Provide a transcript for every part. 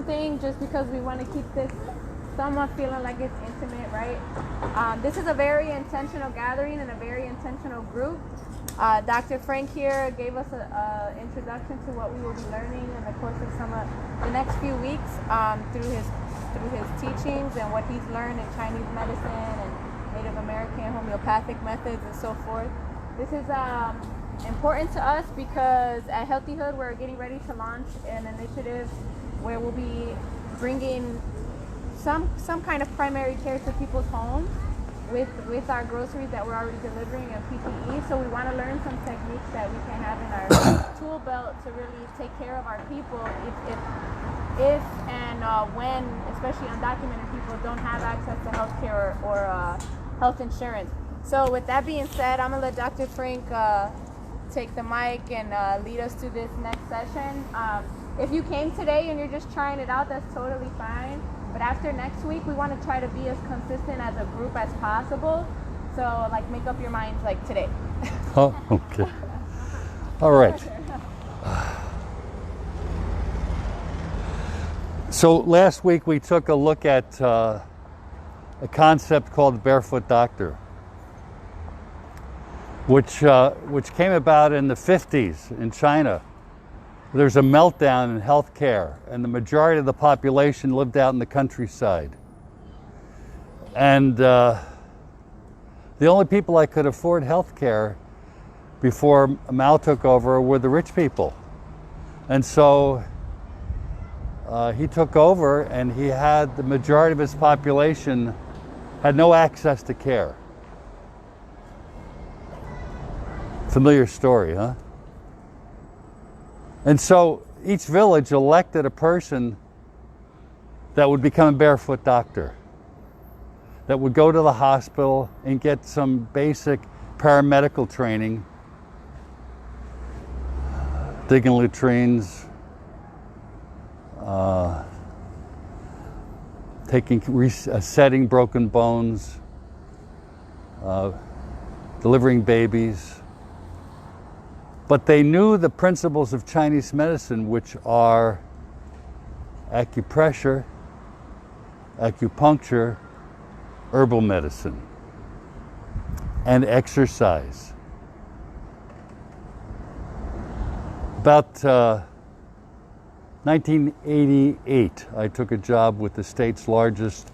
something just because we want to keep this somewhat feeling like it's intimate, right? This is a very intentional gathering and a very intentional group. Dr. Frank here gave us an introduction to what we will be learning in the course of the next few weeks through his teachings and what he's learned in Chinese medicine and Native American homeopathic methods and so forth. This is important to us because at Healthyhood we're getting ready to launch an initiative where we'll be bringing some kind of primary care to people's homes with our groceries that we're already delivering and PPE. So we want to learn some techniques that we can have in our tool belt to really take care of our people if and when, especially undocumented people, don't have access to healthcare or health insurance. So with that being said, I'm gonna let Dr. Frank take the mic and lead us through this next session. If you came today and you're just trying it out, that's totally fine. But after next week, we want to try to be as consistent as a group as possible. So like make up your minds like today. Oh, okay. All right. So last week we took a look at a concept called the Barefoot Doctor, which came about in the 50s in China. There's a meltdown in healthcare, and the majority of the population lived out in the countryside. And the only people that could afford healthcare before Mao took over were the rich people. And so he took over, and he had the majority of his population had no access to care. Familiar story, huh? And so each village elected a person that would become a barefoot doctor, that would go to the hospital and get some basic paramedical training, digging latrines, setting broken bones, delivering babies. But they knew the principles of Chinese medicine, which are acupressure, acupuncture, herbal medicine, and exercise. About 1988, I took a job with the state's largest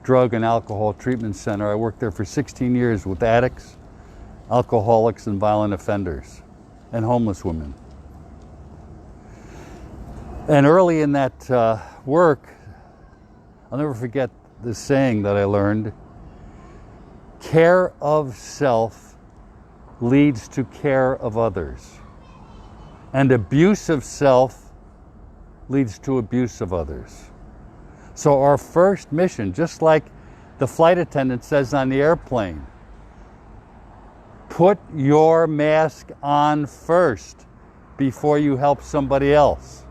drug and alcohol treatment center. I worked there for 16 years with addicts, alcoholics, and violent offenders, and homeless women. And early in that work, I'll never forget the saying that I learned: care of self leads to care of others, and abuse of self leads to abuse of others. So our first mission, just like the flight attendant says on the airplane, put your mask on first before you help somebody else.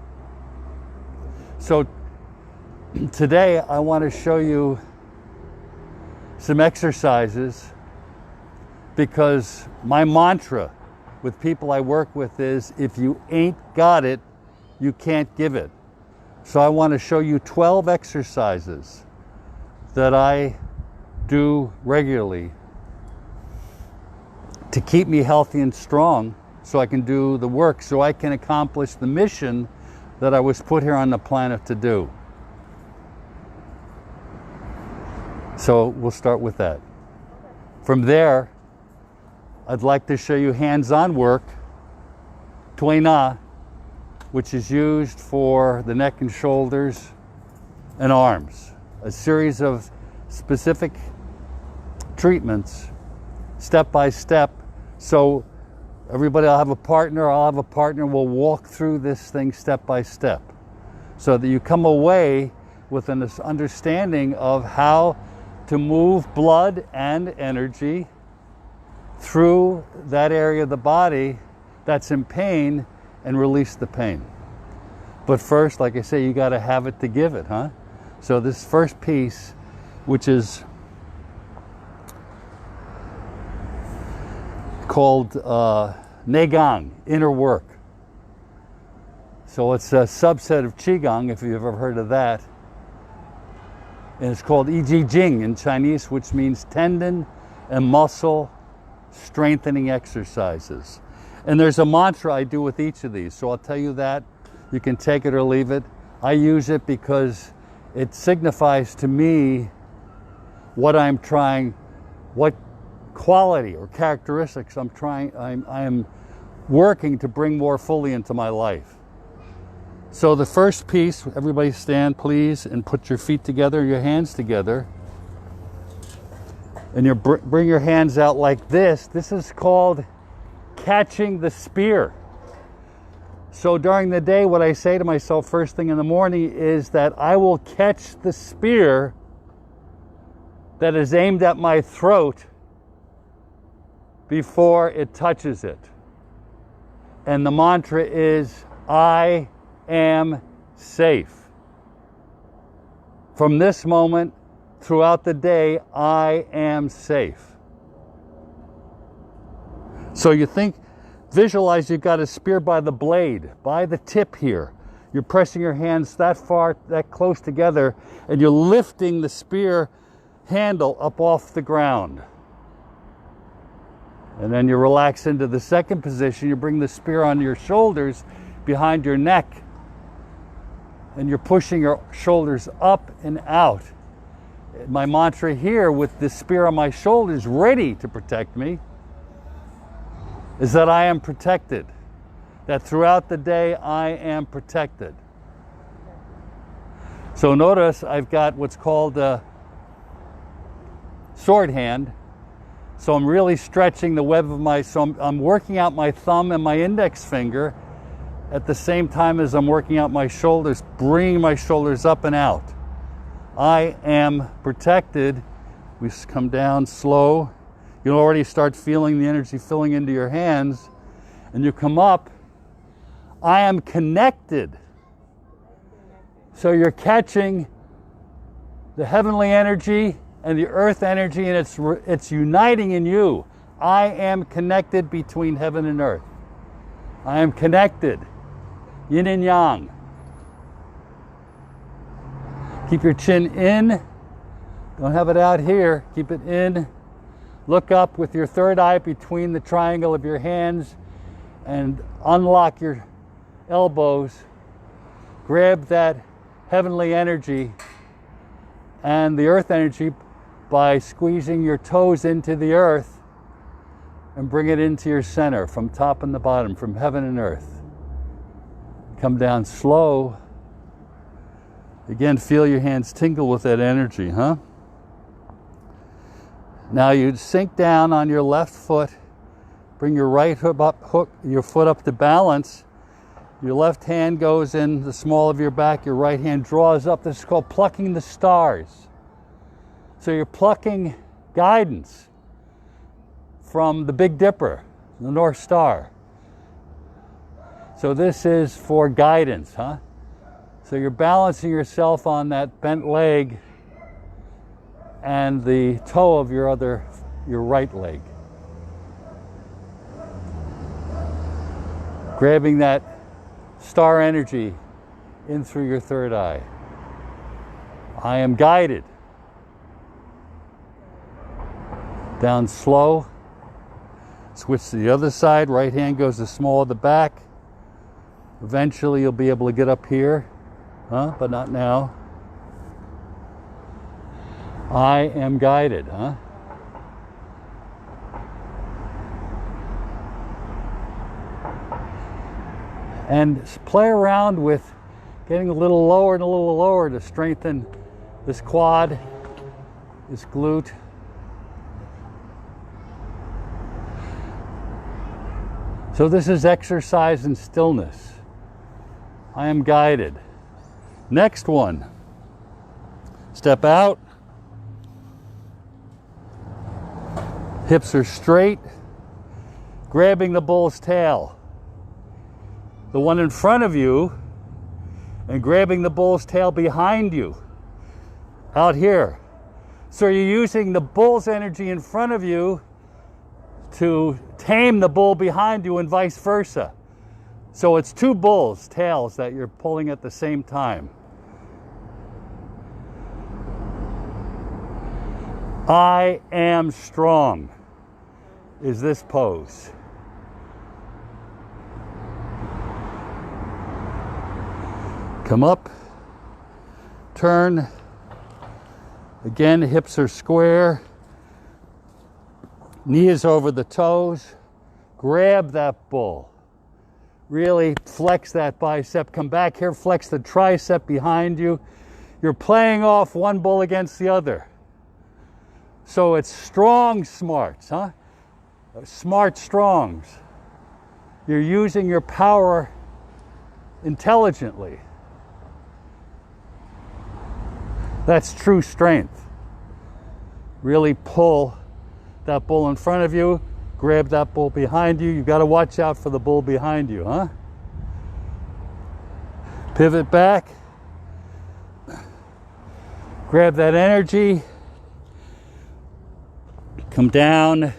So today I want to show you some exercises, because my mantra with people I work with is, if you ain't got it, you can't give it. So I want to show you 12 exercises that I do regularly to keep me healthy and strong, so I can do the work, so I can accomplish the mission that I was put here on the planet to do. So we'll start with that. From there, I'd like to show you hands-on work, Tui Na, which is used for the neck and shoulders and arms. A series of specific treatments, step by step. So everybody will have a partner, I'll have a partner, we'll walk through this thing step by step, so that you come away with an understanding of how to move blood and energy through that area of the body that's in pain and release the pain. But first, like I say, you got to have it to give it, huh? So this first piece, which is called Gong, inner work. So it's a subset of Qigong, if you've ever heard of that. And it's called Jing in Chinese, which means tendon and muscle strengthening exercises. And there's a mantra I do with each of these. So I'll tell you that. You can take it or leave it. I use it because it signifies to me what I'm trying, what quality or characteristics I am working to bring more fully into my life. So the first piece, everybody stand please and put your feet together, your hands together. And you bring your hands out like this. This is called catching the spear. So during the day, what I say to myself first thing in the morning is that I will catch the spear that is aimed at my throat before it touches it. And the mantra is, I am safe. From this moment, throughout the day, I am safe. So you visualize you've got a spear by the blade, by the tip here. You're pressing your hands that close together, and you're lifting the spear handle up off the ground. And then you relax into the second position. You bring the spear on your shoulders behind your neck, and you're pushing your shoulders up and out. My mantra here, with the spear on my shoulders ready to protect me, is that I am protected. That throughout the day I am protected. So notice I've got what's called a sword hand. So I'm really stretching the web of I'm working out my thumb and my index finger at the same time as I'm working out my shoulders, bringing my shoulders up and out. I am protected. We come down slow. You'll already start feeling the energy filling into your hands. And you come up. I am connected. So you're catching the heavenly energy and the earth energy, and it's uniting in you. I am connected between heaven and earth. I am connected. Yin and yang. Keep your chin in. Don't have it out here. Keep it in. Look up with your third eye between the triangle of your hands and unlock your elbows. Grab that heavenly energy and the earth energy by squeezing your toes into the earth, and bring it into your center from top and the bottom, from heaven and earth. Come down slow. Again, feel your hands tingle with that energy, huh? Now you sink down on your left foot, bring your right hook your foot up to balance. Your left hand goes in the small of your back, your right hand draws up. This is called plucking the stars. So you're plucking guidance from the Big Dipper, the North Star. So this is for guidance, huh? So you're balancing yourself on that bent leg and the toe of your right leg. Grabbing that star energy in through your third eye. I am guided. Down slow. Switch to the other side. Right hand goes to small of the back. Eventually you'll be able to get up here, huh? But not now. I am guided, huh? And play around with getting a little lower and a little lower to strengthen this quad, this glute. So this is exercise in stillness. I am guided. Next one. Step out. Hips are straight. Grabbing the bull's tail. The one in front of you, and grabbing the bull's tail behind you. Out here. So you're using the bull's energy in front of you to tame the bull behind you, and vice versa. So it's two bulls' tails that you're pulling at the same time. I am strong is this pose. Come up, turn. Again, hips are square. Knee is over the toes. Grab that bull. Really flex that bicep. Come back here, flex the tricep behind you. You're playing off one bull against the other. So it's strong smarts, huh? Smart strongs. You're using your power intelligently. That's true strength. Really pull that bull in front of you, grab that bull behind you. You got to watch out for the bull behind you, huh? Pivot back. Grab that energy. Come down.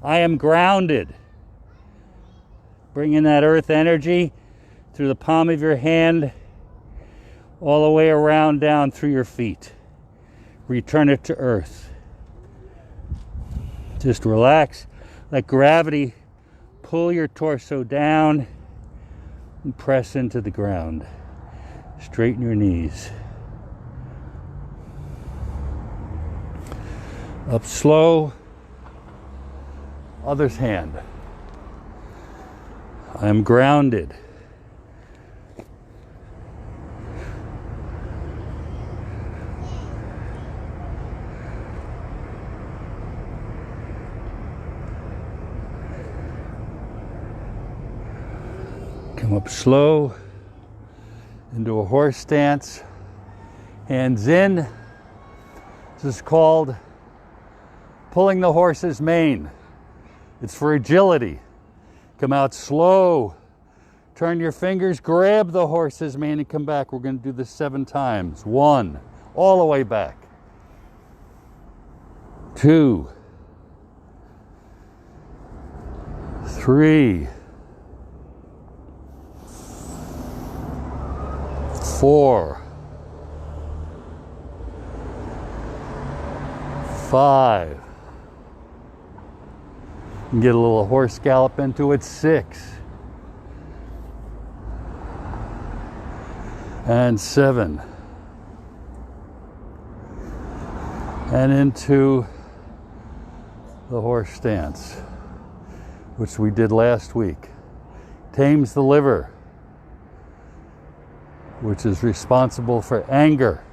I am grounded. Bring in that earth energy through the palm of your hand, all the way around down through your feet. Return it to earth. Just relax. Let gravity pull your torso down and press into the ground. Straighten your knees. Up slow. Other's hand. I'm grounded. Come up slow into a horse stance. Hands in. This is called pulling the horse's mane. It's for agility. Come out slow. Turn your fingers, grab the horse's mane and come back. We're going to do this 7 times. 1, all the way back. 2, 3, 4, 5. And get a little horse gallop into it. 6 and 7 and into the horse stance, which we did last week. Tames the liver, which is responsible for anger.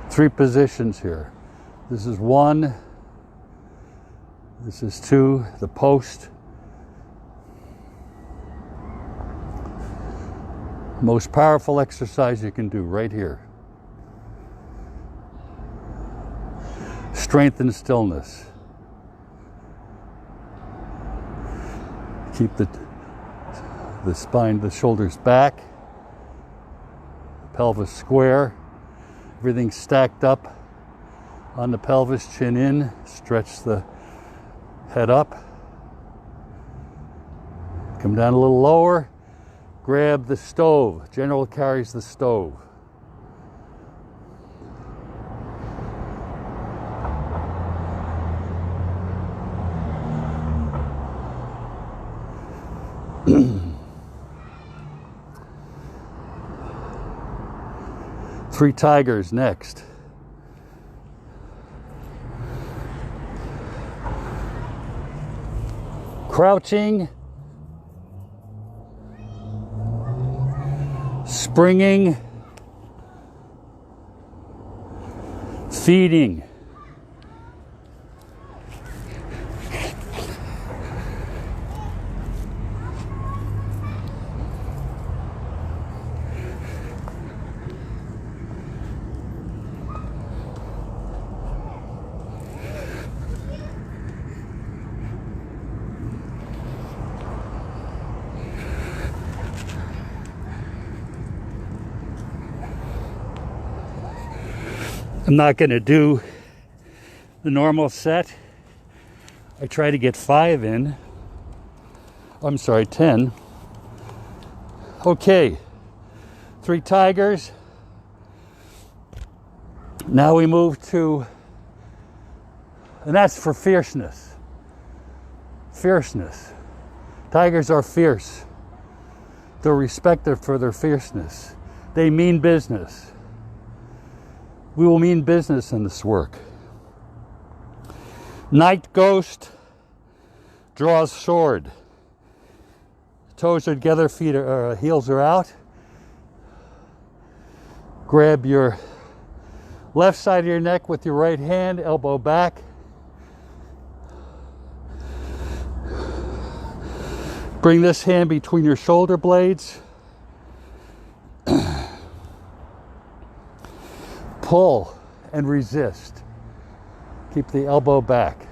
3 positions here. This is 1. This is 2, the post. Most powerful exercise you can do right here. Strength and stillness. Keep the spine, the shoulders back. Pelvis square. Everything stacked up on the pelvis, chin in. Stretch the head up. Come down a little lower. Grab the stove. General carries the stove. Three tigers next. Crouching, springing, feeding. I'm not going to do the normal set. I try to get 5 in. I'm sorry, 10. Okay, 3 tigers. Now we move to, and that's for fierceness. Fierceness. Tigers are fierce. They're respected for their fierceness. They mean business. We will mean business in this work. Night ghost draws sword. Toes are together, feet are, heels are out. Grab your left side of your neck with your right hand, elbow back. Bring this hand between your shoulder blades. Pull and resist. Keep the elbow back.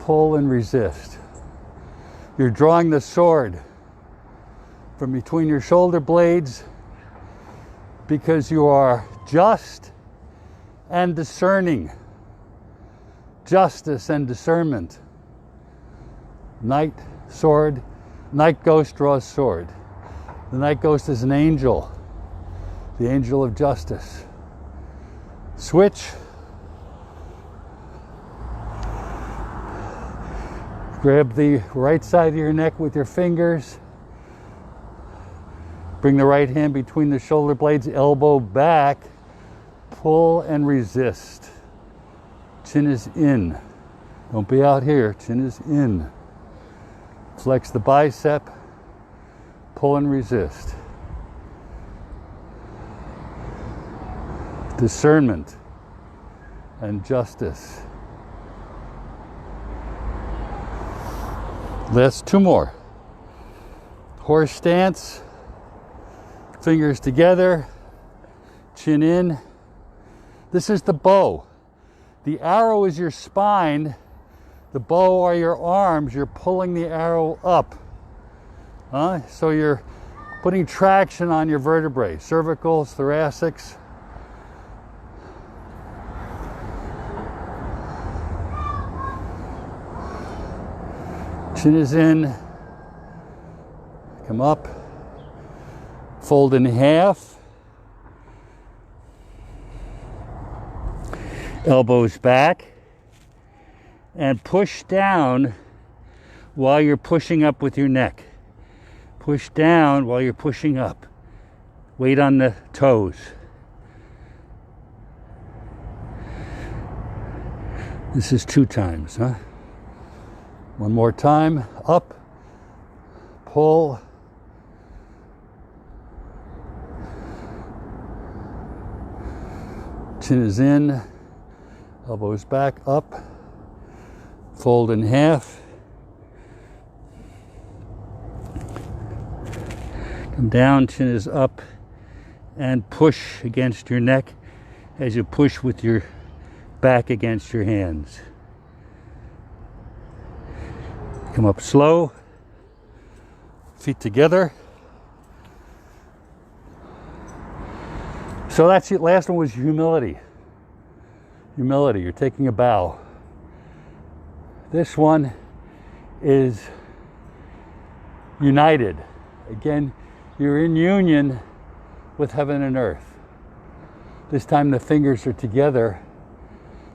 Pull and resist. You're drawing the sword from between your shoulder blades because you are just and discerning. Justice and discernment. Night sword. Night ghost draws sword. The night ghost is an angel. The angel of justice. Switch. Grab the right side of your neck with your fingers. Bring the right hand between the shoulder blades, elbow back. Pull and resist. Chin is in. Don't be out here. Chin is in. Flex the bicep. Pull and resist. Discernment and justice. Last 2 more. Horse stance. Fingers together. Chin in. This is the bow. The arrow is your spine. The bow are your arms. You're pulling the arrow up. So you're putting traction on your vertebrae. Cervicals, thoracics. Chin is in. Come up. Fold in half. Elbows back. And push down while you're pushing up with your neck. Push down while you're pushing up. Weight on the toes. This is 2 times, huh? 1 more time. Up. Pull. Chin is in. Elbows back. Up. Fold in half. Come down, chin is up, and push against your neck as you push with your back against your hands. Come up slow, feet together. So that's it. Last one was humility. Humility, you're taking a bow. This one is united. Again, you're in union with heaven and earth. This time the fingers are together,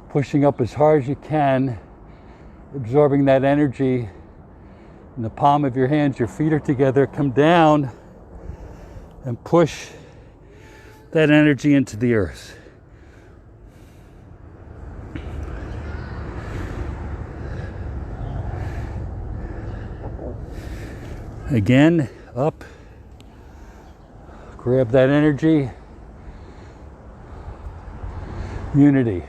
pushing up as hard as you can, absorbing that energy in the palm of your hands. Your feet are together. Come down and push that energy into the earth. Again, up. Grab that energy. Unity.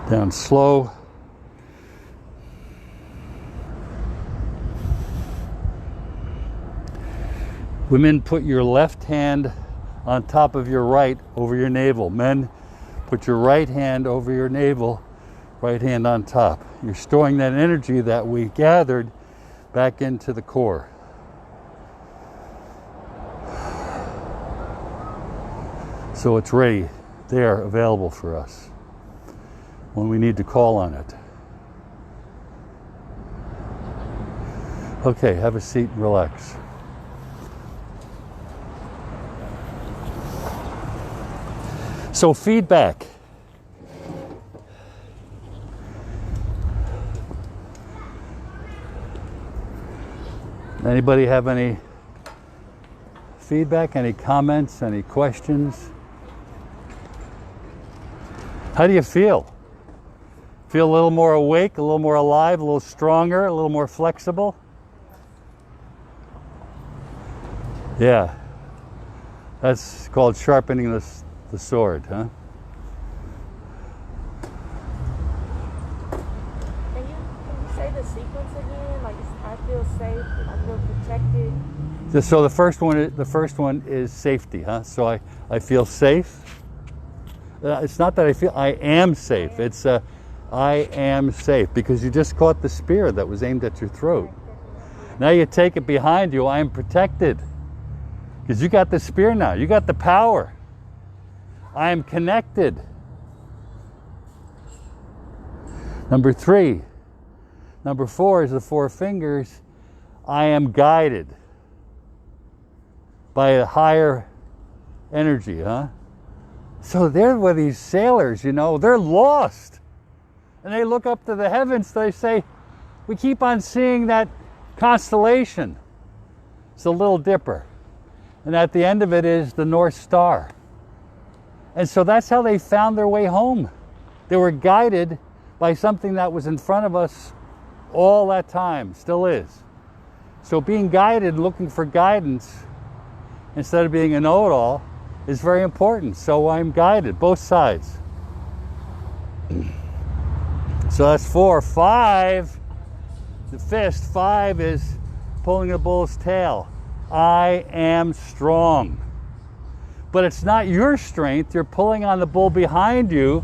Down slow. Women, put your left hand on top of your right over your navel. Men, put your right hand over your navel, right hand on top. You're storing that energy that we gathered back into the core. So it's ready, there, available for us. when we need to call on it. Okay, have a seat and relax. So feedback. Anybody have any feedback, any comments, any questions? How do you feel? Feel a little more awake, a little more alive, a little stronger, a little more flexible? Yeah. That's called sharpening the sword, huh? Can you say the sequence again? Like, I feel safe, I feel protected. So the first one is safety, huh? So I feel safe. It's not that I am safe. It's I am safe, because you just caught the spear that was aimed at your throat. Now you take it behind you. I am protected, because you got the spear now. You got the power. I am connected. Number 3. Number 4 is the 4 fingers. I am guided by a higher energy, huh? So they're with these sailors, you know, they're lost. And they look up to the heavens, they say, we keep on seeing that constellation. It's the Little Dipper. And at the end of it is the North Star. And so that's how they found their way home. They were guided by something that was in front of us all that time, still is. So being guided, looking for guidance, instead of being a know-it-all, is very important. So I'm guided, both sides. So that's 4. 5, the fist, 5 is pulling a bull's tail. I am strong. But it's not your strength. You're pulling on the bull behind you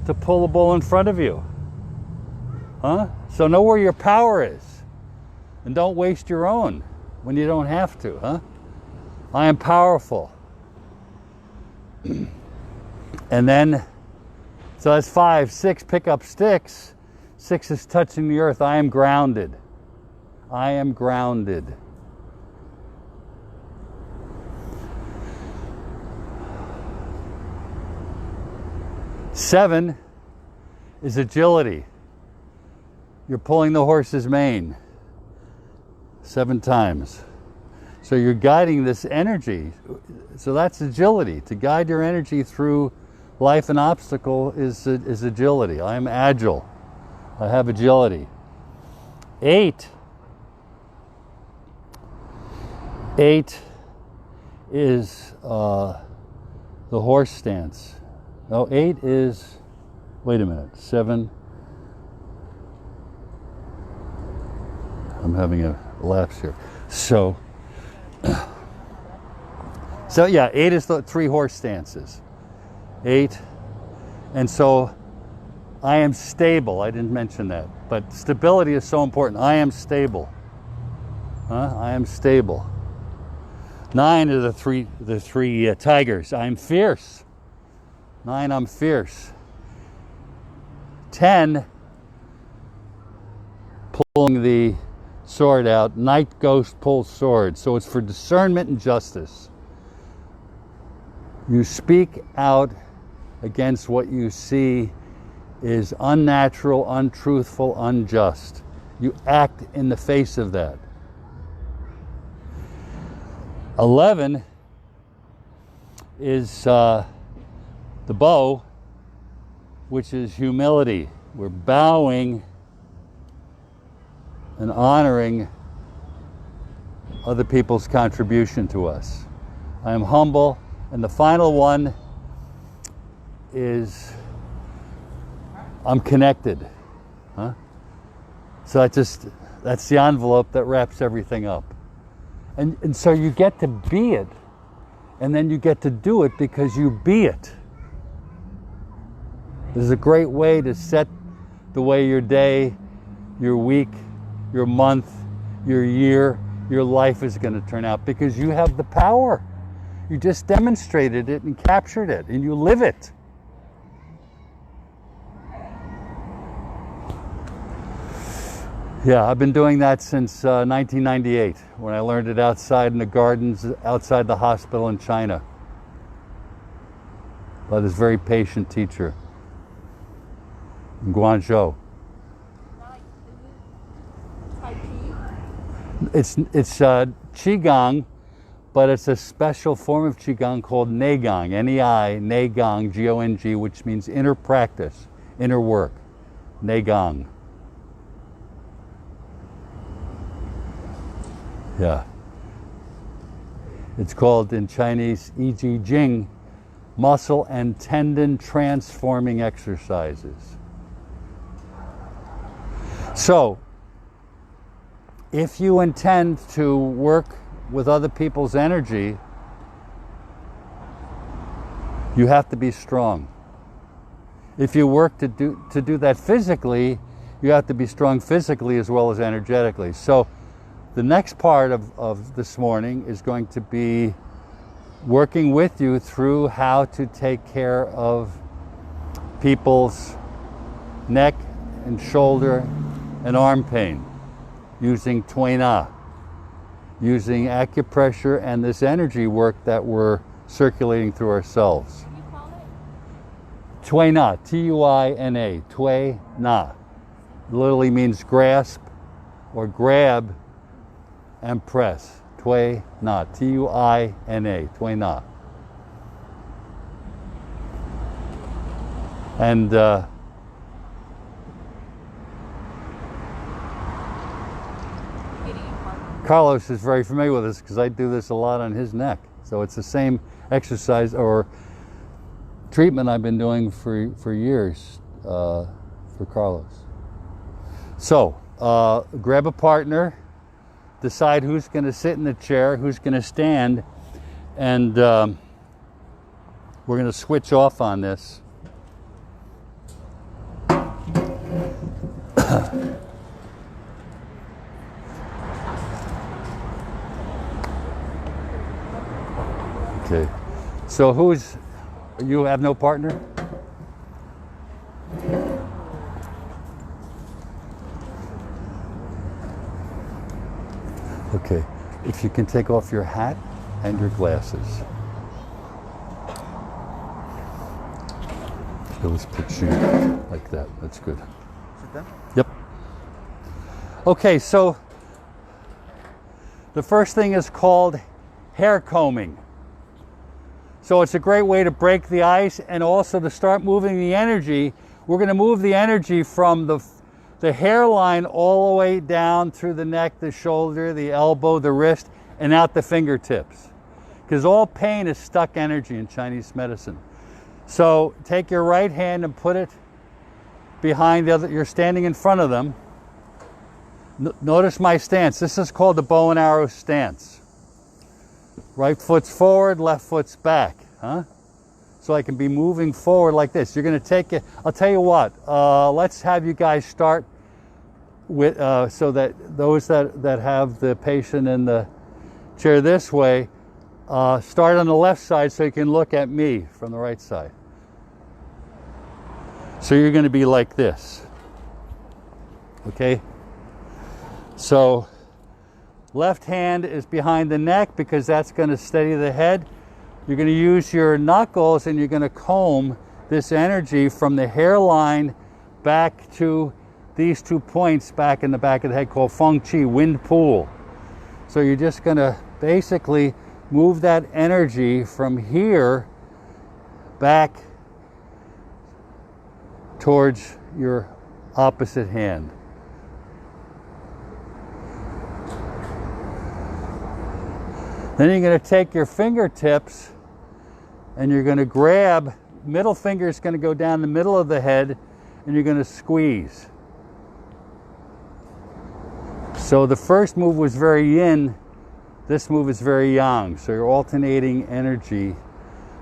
to pull the bull in front of you. Huh? So know where your power is. And don't waste your own when you don't have to, huh? I am powerful. And then, so that's 5. 6, pick up sticks. 6 is touching the earth. I am grounded. I am grounded. Seven is agility. You're pulling the horse's mane 7 times. So you're guiding this energy. So that's agility. To guide your energy through life and obstacle is agility. I am agile. I have agility. 8. 8 is the horse stance. No, 8 is, wait a minute, 7. I'm having a lapse here. So yeah, 8 is the 3 horse stances. 8. And so I am stable. I didn't mention that. But stability is so important. I am stable. Huh? I am stable. 9 are the three tigers. I am fierce. 9, I'm fierce. 10, pulling the sword out. Night ghost pulls sword. So it's for discernment and justice. You speak out against what you see is unnatural, untruthful, unjust. You act in the face of that. 11 is the bow, which is humility. We're bowing and honoring other people's contribution to us. I am humble. And the final one is I'm connected. Huh? So that's the envelope that wraps everything up. And so you get to be it, and then you get to do it because you be it. This is a great way to set the way your day, your week, your month, your year, your life is going to turn out, because you have the power. You just demonstrated it and captured it, and you live it. Yeah, I've been doing that since 1998 when I learned it outside in the gardens outside the hospital in China by this very patient teacher in Guangzhou. It's Qigong, but it's a special form of Qigong called Neigong, N-E-I, Neigong, G-O-N-G, which means inner practice, inner work, Neigong. Yeah. It's called in Chinese Yi Ji Jing, muscle and tendon transforming exercises. So, if you intend to work with other people's energy, you have to be strong. If you work to do that physically, you have to be strong physically as well as energetically. So the next part of this morning is going to be working with you through how to take care of people's neck and shoulder and arm pain using Tui Na, using acupressure and this energy work that we're circulating through ourselves. What do you call it? Tui Na, T-U-I-N-A, Tui Na. Literally means grasp or grab and press. Tui Na, T-U-I-N-A, Tui Na. And Carlos is very familiar with this because I do this a lot on his neck. So it's the same exercise or treatment I've been doing for years for Carlos. So grab a partner, decide who's going to sit in the chair, who's going to stand, and we're going to switch off on this. Okay, so you have no partner? Okay, if you can take off your hat and your glasses. So let's put you like that, that's good. Sit down. Yep. Okay, so the first thing is called hair combing. So it's a great way to break the ice and also to start moving the energy. We're going to move the energy from the hairline all the way down through the neck, the shoulder, the elbow, the wrist, and out the fingertips. Because all pain is stuck energy in Chinese medicine. So take your right hand and put it behind the other. You're standing in front of them. Notice my stance. This is called the bow and arrow stance. Right foot's forward, left foot's back, huh? So I can be moving forward like this. You're going to take it. I'll tell you what. Let's have you guys start with so that those that have the patient in the chair this way start on the left side so you can look at me from the right side. So you're going to be like this. Okay. So left hand is behind the neck because that's going to steady the head. You're going to use your knuckles and you're going to comb this energy from the hairline back to these 2 points back in the back of the head called Feng Qi, wind pool. So you're just going to basically move that energy from here back towards your opposite hand. Then you're going to take your fingertips and you're going to grab, middle finger is going to go down the middle of the head and you're going to squeeze. So the first move was very yin, this move is very yang. So you're alternating energy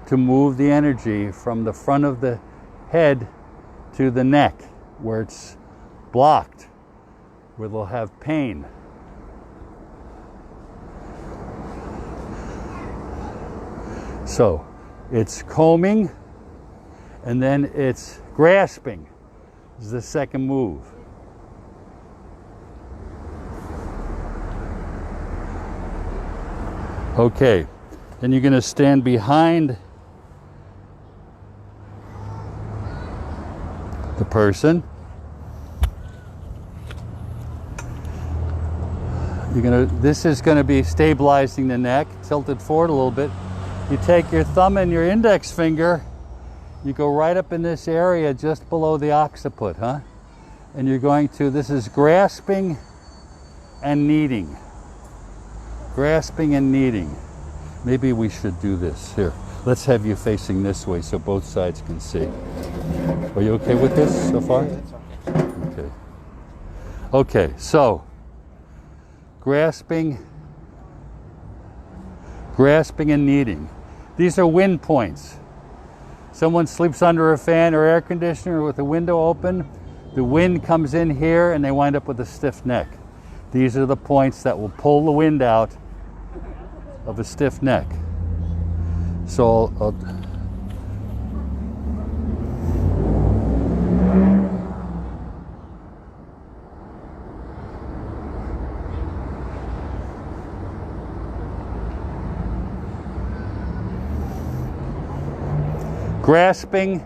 to move the energy from the front of the head to the neck where it's blocked, where they'll have pain. So it's combing and then it's grasping is the second move. Okay, then you're going to stand behind the person. This is going to be stabilizing the neck, tilted forward a little bit. You take your thumb and your index finger, you go right up in this area just below the occiput, huh? And you're going to, this is grasping and kneading. Grasping and kneading. Maybe we should do this. Here, let's have you facing this way so both sides can see. Are you okay with this so far? Okay. Okay, so grasping and kneading. These are wind points. Someone sleeps under a fan or air conditioner with the window open, the wind comes in here and they wind up with a stiff neck. These are the points that will pull the wind out of a stiff neck. So grasping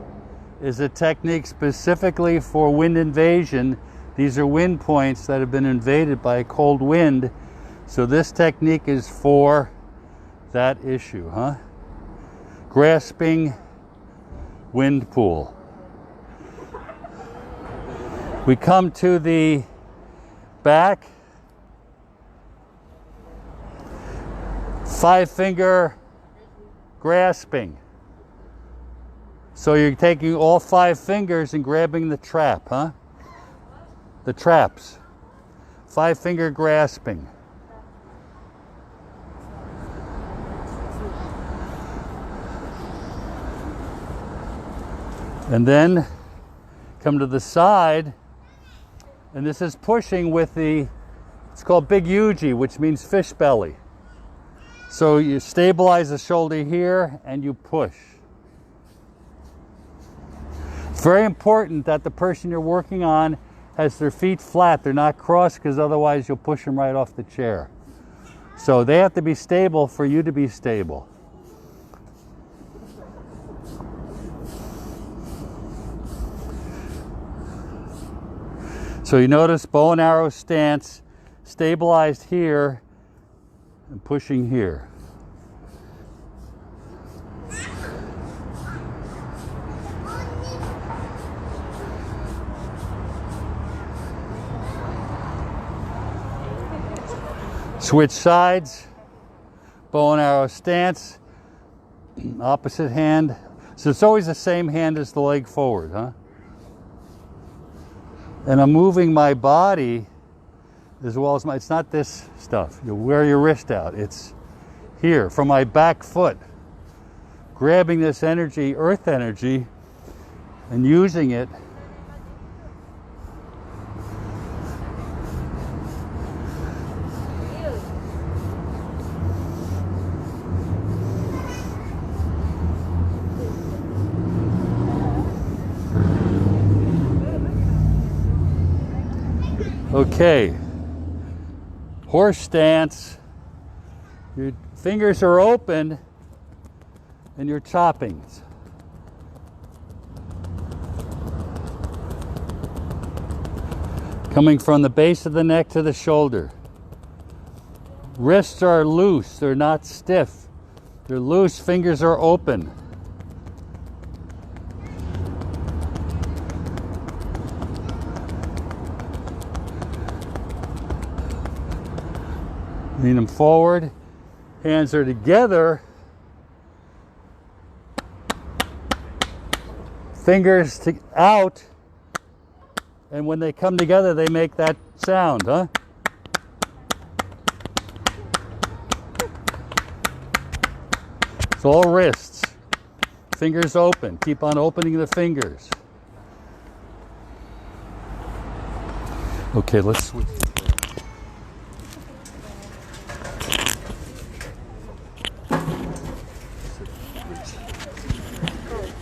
is a technique specifically for wind invasion. These are wind points that have been invaded by a cold wind. So this technique is for that issue, huh? Grasping wind pool. We come to the back. 5-finger grasping. So you're taking all 5 fingers and grabbing the trap, huh? The traps. 5-finger grasping. And then come to the side, and this is pushing with the, it's called Big Yuji, which means fish belly. So you stabilize the shoulder here and you push. It's very important that the person you're working on has their feet flat. They're not crossed, because otherwise you'll push them right off the chair. So they have to be stable for you to be stable. So you notice bow and arrow stance, stabilized here and pushing here. Switch sides, bow and arrow stance, opposite hand. So it's always the same hand as the leg forward, huh? And I'm moving my body as well as it's not this stuff. You wear your wrist out. It's here from my back foot, grabbing this energy, earth energy, and using it . Okay, horse stance, your fingers are open and you're chopping. Coming from the base of the neck to the shoulder. Wrists are loose, they're not stiff. They're loose, fingers are open. Lean them forward, hands are together, fingers out, and when they come together they make that sound, huh? It's all wrists, fingers open, keep on opening the fingers. Okay, let's switch.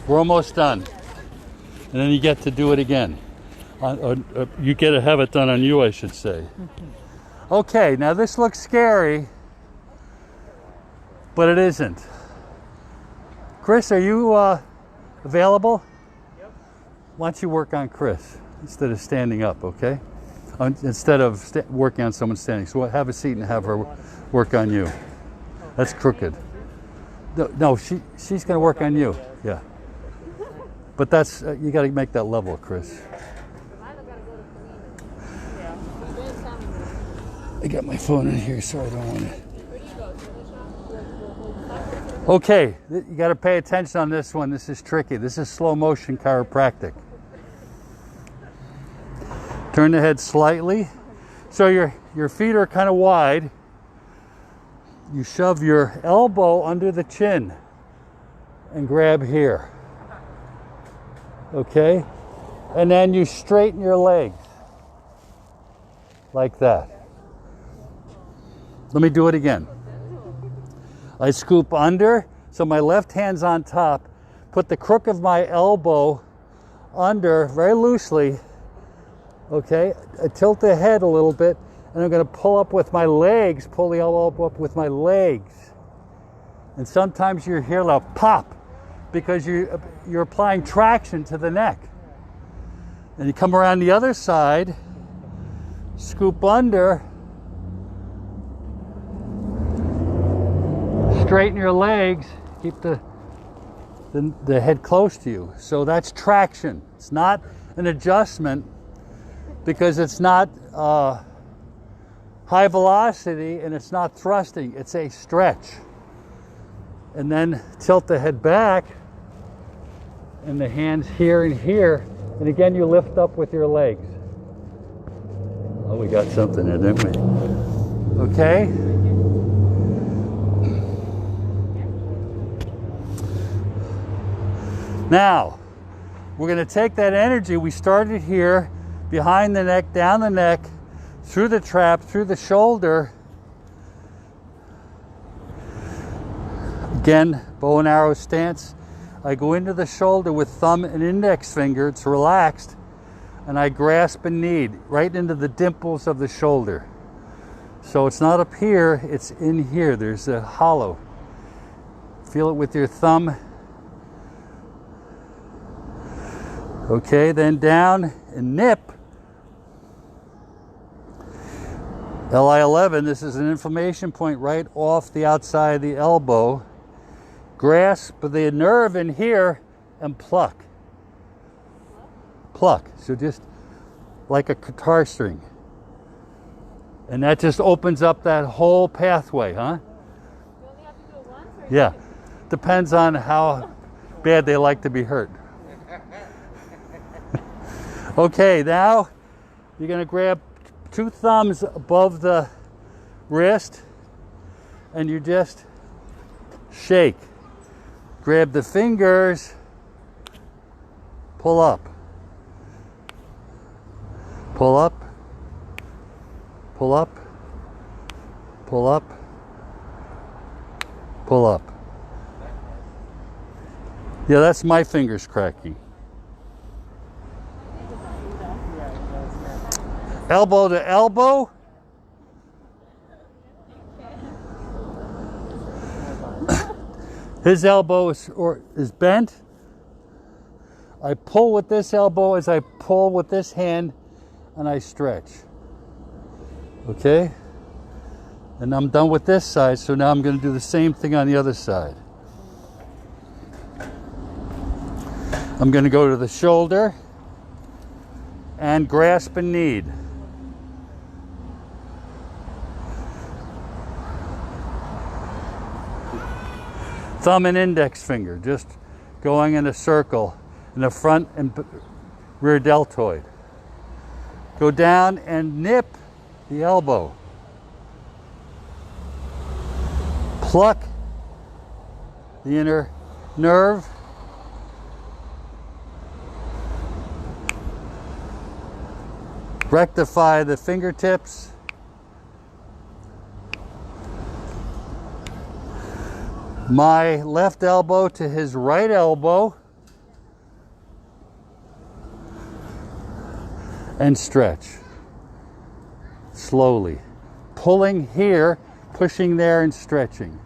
We're almost done, and then you get to do it again. You get to have it done on you, I should say. Okay, now this looks scary, but it isn't. Chris, are you available? Yep. Why don't you work on Chris instead of standing up, okay? Instead of working on someone standing. So have a seat and have her work on you. That's crooked. No, she's going to work on you. Yeah. But that's, you got to make that level, Chris. I got my phone in here, so I don't want to. Okay, you got to pay attention on this one. This is tricky. This is slow motion chiropractic. Turn the head slightly. So your feet are kind of wide. You shove your elbow under the chin and grab here. Okay? And then you straighten your legs like that. Let me do it again. I scoop under, so my left hand's on top. Put the crook of my elbow under very loosely. Okay? I tilt the head a little bit, and I'm going to pull up with my legs, pull the elbow up with my legs. And sometimes you hear a pop because you're applying traction to the neck. And you come around the other side, scoop under, straighten your legs, keep the head close to you. So that's traction. It's not an adjustment because it's not high velocity and it's not thrusting. It's a stretch. And then tilt the head back and the hands here and here. And again, you lift up with your legs. Oh, we got something there, didn't we? Okay. Now, we're going to take that energy. We started here, behind the neck, down the neck, through the trap, through the shoulder. Again, bow and arrow stance. I go into the shoulder with thumb and index finger. It's relaxed. And I grasp a knee right into the dimples of the shoulder. So it's not up here, it's in here. There's a hollow. Feel it with your thumb. Okay, then down and nip. LI11, this is an inflammation point right off the outside of the elbow. Grasp the nerve in here and pluck. Pluck. So just like a guitar string. And that just opens up that whole pathway, huh? You only have to do it once? Or Yeah. Depends on how bad they like to be hurt. Okay, now you're going to grab two thumbs above the wrist and you just shake. Grab the fingers, pull up. Pull up, pull up, pull up, pull up. Yeah, that's my fingers cracking. Elbow to elbow. His elbow is bent. I pull with this elbow as I pull with this hand, and I stretch. Okay? And I'm done with this side, so now I'm going to do the same thing on the other side. I'm going to go to the shoulder and grasp a knee. Thumb and index finger just going in a circle in the front and rear deltoid. Go down and nip the elbow. Pluck the inner nerve. Rectify the fingertips. My left elbow to his right elbow. And stretch. Slowly. Pulling here, pushing there, and stretching.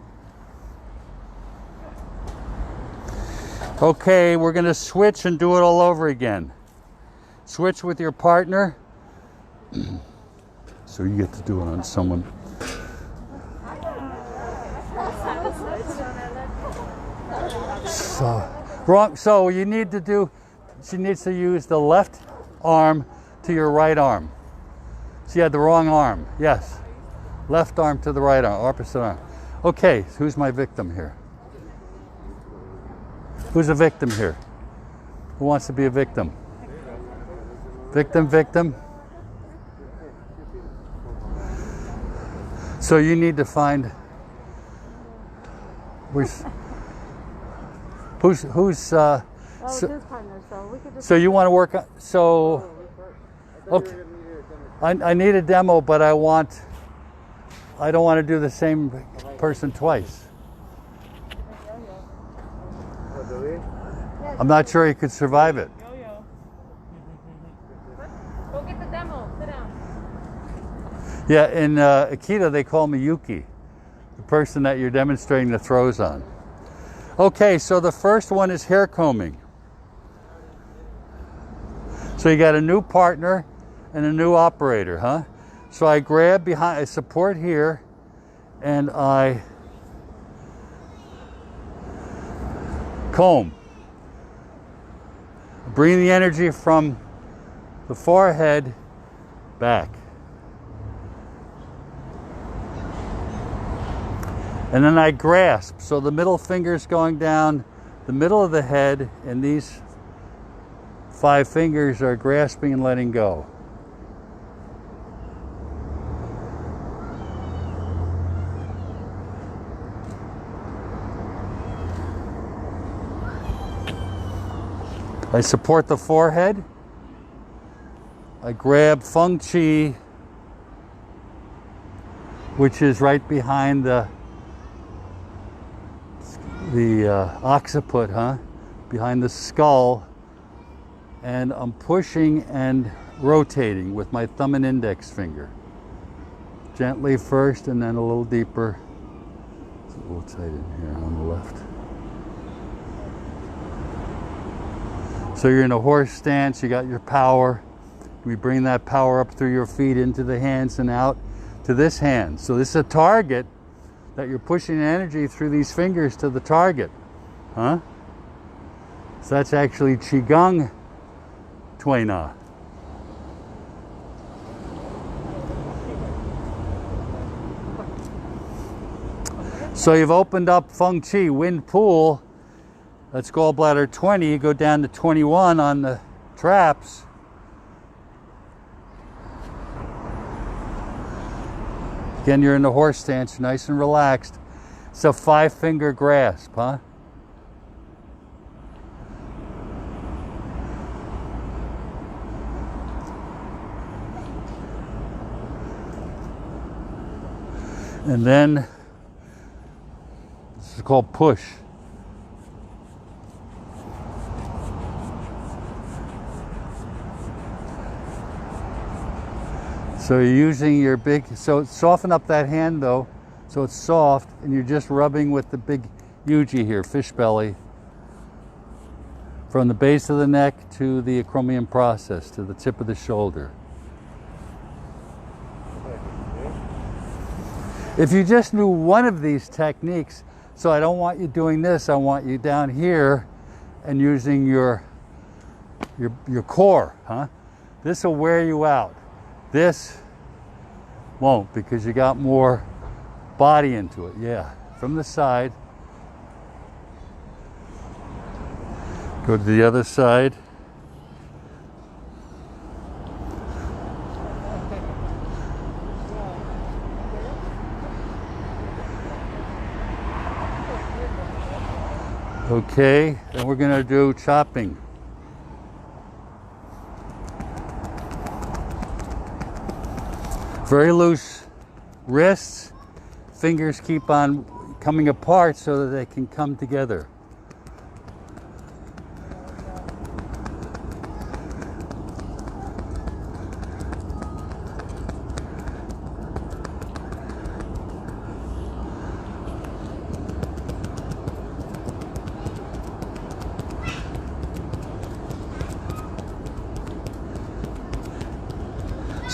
Okay, we're gonna switch and do it all over again. Switch with your partner. So you get to do it on someone. So you need to do, she needs to use the left arm to your right arm. She had the wrong arm, yes. Left arm to the right arm, opposite arm. Okay, who's my victim here? Who's a victim here? Who wants to be a victim? Victim, victim. So you need to find who's That was his partner, so we could just. so you want to work on, so okay. I need a demo, but I don't want to do the same person twice. I'm not sure he could survive it. Go get the demo. Sit down. Yeah, in Aikido they call me Yuki, the person that you're demonstrating the throws on. Okay, so the first one is hair combing. So you got a new partner and a new operator, huh? So I grab behind, I support here, and I comb. Bring the energy from the forehead back. And then I grasp, so the middle finger's going down the middle of the head, and these 5 fingers are grasping and letting go. I support the forehead. I grab Feng Qi, which is right behind the occiput, huh? Behind the skull, and I'm pushing and rotating with my thumb and index finger. Gently first, and then a little deeper. It's a little tight in here on the left. So you're in a horse stance, you got your power. We bring that power up through your feet into the hands and out to this hand. So this is a target that you're pushing energy through these fingers to the target, huh? So that's actually Qigong Tuina. So you've opened up Feng Qi, wind pool. That's gallbladder 20. You go down to 21 on the traps. Again, you're in the horse stance, nice and relaxed. It's a 5-finger grasp, huh? And then, this is called push. So you're using your big, so soften up that hand though, so it's soft, and you're just rubbing with the big Yuji here, fish belly, from the base of the neck to the acromion process, to the tip of the shoulder. If you just knew one of these techniques, so I don't want you doing this, I want you down here and using your core, huh? This will wear you out. This won't, because you got more body into it. Yeah, from the side. Go to the other side. Okay, and we're going to do chopping. Very loose wrists, fingers keep on coming apart so that they can come together.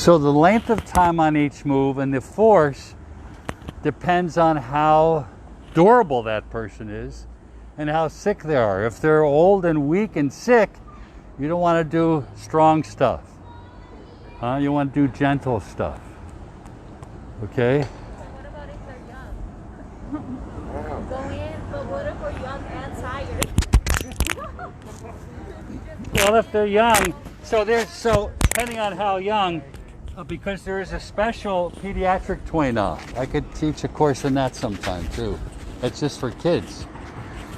So the length of time on each move and the force depends on how durable that person is and how sick they are. If they're old and weak and sick, you don't want to do strong stuff. You want to do gentle stuff. Okay? What about if they're young? Go in, but what if we're young and tired? Well, if they're young, so depending on how young, because there is a special pediatric Tuina. I could teach a course in that sometime too. It's just for kids,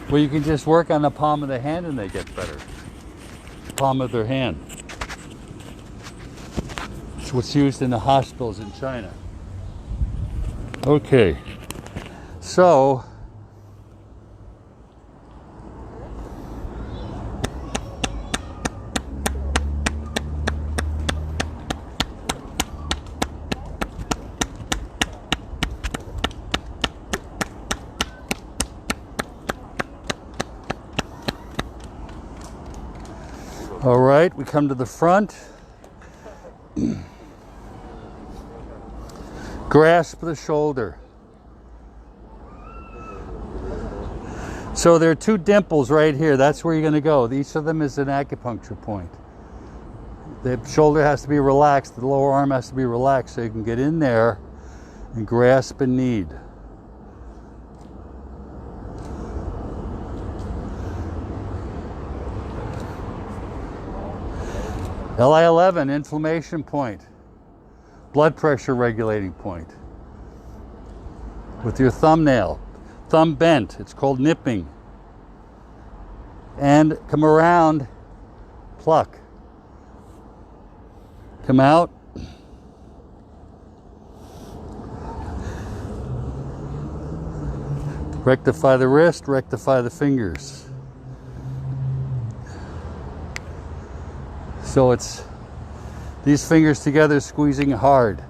where you can just work on the palm of the hand and they get better. Palm of their hand. It's what's used in the hospitals in China. Okay, so all right, we come to the front. Grasp the shoulder. So there are two dimples right here. That's where you're going to go. Each of them is an acupuncture point. The shoulder has to be relaxed. The lower arm has to be relaxed so you can get in there and grasp a need. LI11, inflammation point. Blood pressure regulating point. With your thumbnail. Thumb bent. It's called nipping. And come around. Pluck. Come out. Rectify the wrist. Rectify the fingers. So it's these fingers together squeezing hard.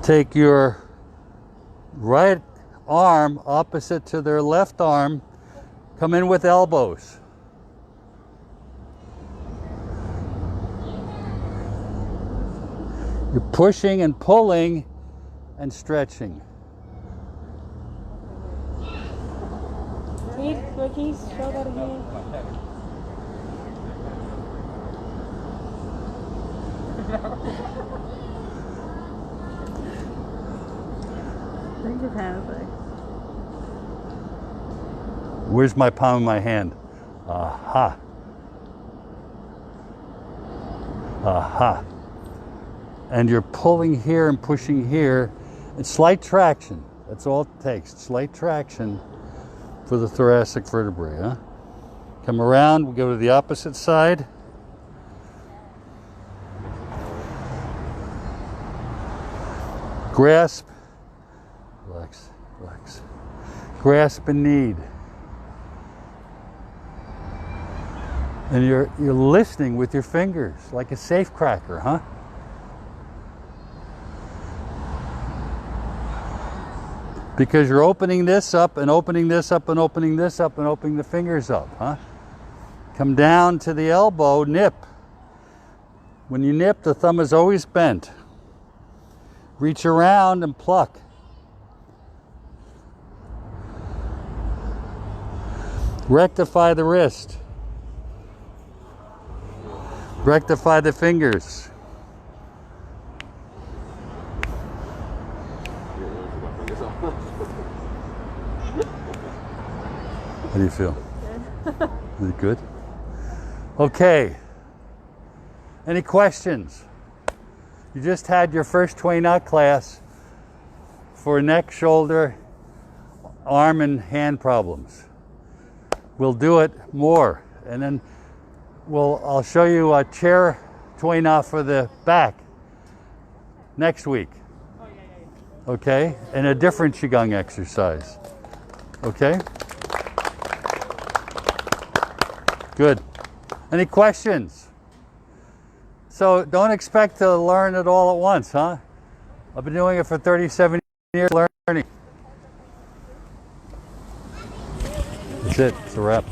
Take your right arm opposite to their left arm. Come in with elbows. You're pushing and pulling and stretching. Can you show that again? Where's my palm of my hand? Aha. Aha. And you're pulling here and pushing here. It's slight traction. That's all it takes. Slight traction for the thoracic vertebrae. Huh? Come around. We go to the opposite side. Grasp. Relax. Relax. Grasp and knead. And you're listening with your fingers like a safecracker, huh? Because you're opening this up and opening this up and opening this up and opening the fingers up, huh? Come down to the elbow, nip. When you nip, the thumb is always bent. Reach around and pluck. Rectify the wrist. Rectify the fingers. How do you feel? Good. Is it good? Okay. Any questions? You just had your first Tuina class for neck, shoulder, arm, and hand problems. We'll do it more, and then I'll show you a chair Tuina for the back next week. Okay? And a different Qigong exercise. Okay? Good. Any questions? So don't expect to learn it all at once, huh? I've been doing it for 37 years learning. That's it. It's a wrap.